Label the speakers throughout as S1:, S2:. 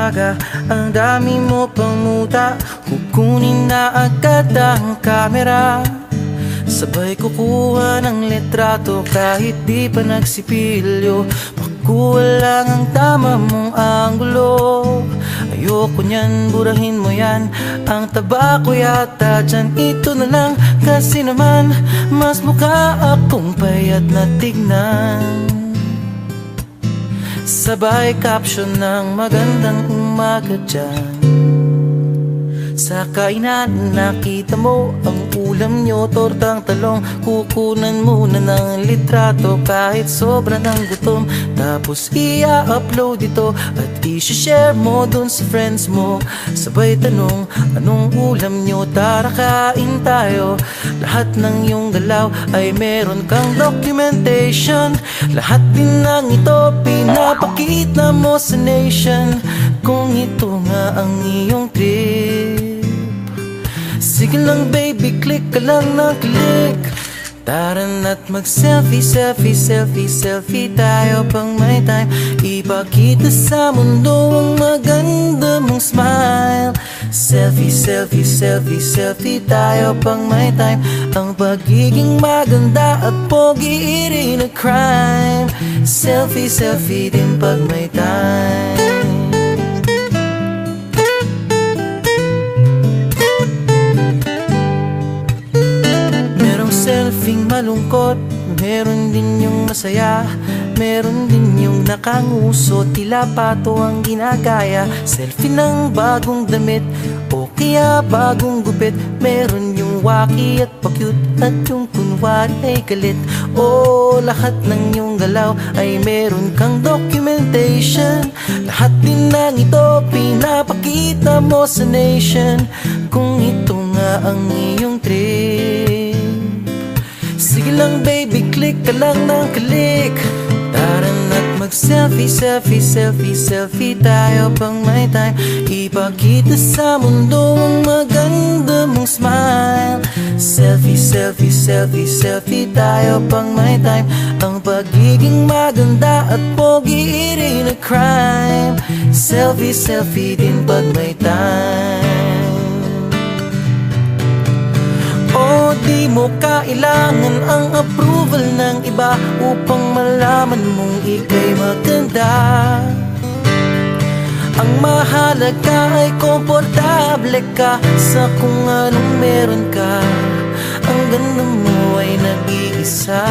S1: umaga, ang dami mo pang muta. Kukunin na agad ang kamera, sabay kukuha ng litrato kahit di pa nagsipilyo. Makuha lang ang tama mong anggulo. Ayoko niyan, burahin mo yan. Ang taba ko yata dyan, ito na lang. Kasi naman, mas mukha akong payat na tignan. Sabay caption ng magandang umaga dyan. Sa kainan nakita mo ang ulam nyo, tortang talong. Kukunan muna ng litrato kahit sobra ng gutom. Tapos i-upload ito at i-share mo dun sa friends mo. Sabay tanong, anong ulam nyo? Tara kain tayo. Lahat ng iyong galaw ay meron kang documentation. Lahat din ng ito pinapakita mo sa nation. Kung ito nga ang iyong trip, sige lang baby, click ka lang ng click. Tara na't mag-selfie, selfie, selfie, selfie tayo pang may time. Ipakita sa mundo ang maganda mong smile. Selfie, selfie, selfie, selfie tayo pang may time. Ang pagiging maganda at pogi rin a crime. Selfie, selfie din pag may time. Selfing malungkot, meron din yung masaya. Meron din yung nakanguso, tila pato ang ginagaya. Selfie ng bagong damit o kaya bagong gupit. Meron yung waki at pa-cute at yung kunwari ay galit. O lahat ng yung galaw ay meron kang documentation. Lahat din ng ito pinapakita mo sa nation. Kung ito nga ang iyong trip, sige lang baby, click ka lang ng click. Tara na't mag-selfie, selfie, selfie, selfie tayo pang may time. Ipakita sa mundo ang maganda mong smile. Selfie, selfie, selfie, selfie tayo pang may time. Ang pagiging maganda at pogi rin a crime. Selfie, selfie din pag may time. O di mo kailangan ang approval ng iba upang malaman mong ika'y maganda. Ang mahalaga ay komportable ka sa kung anong meron ka. Ang ganda mo ay nag-iisa.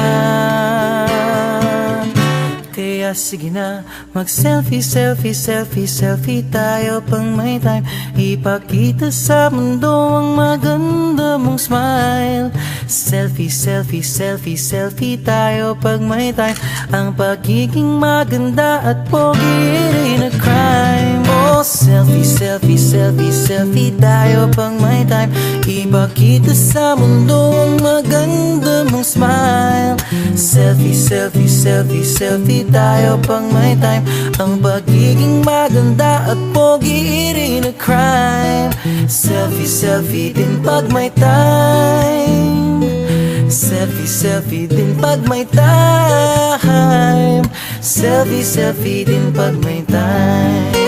S1: Kaya sige na, mag-selfie, selfie, selfie, selfie tayo pang may time. Ipakita sa mundo ang maganda mong smile. Selfie, selfie, selfie, selfie tayo pag may time. Ang pagiging maganda at pogi rin a crime. Oh, selfie, selfie, selfie, selfie tayo pang may time. Ipakita sa mundo ang maganda mong smile. Selfie, selfie, selfie, selfie tayo pang may time. Ang pagiging maganda at pogi rin a crime. Selfie, selfie din pag may time. Selfie, selfie din pag may time. Selfie, selfie din pag may time.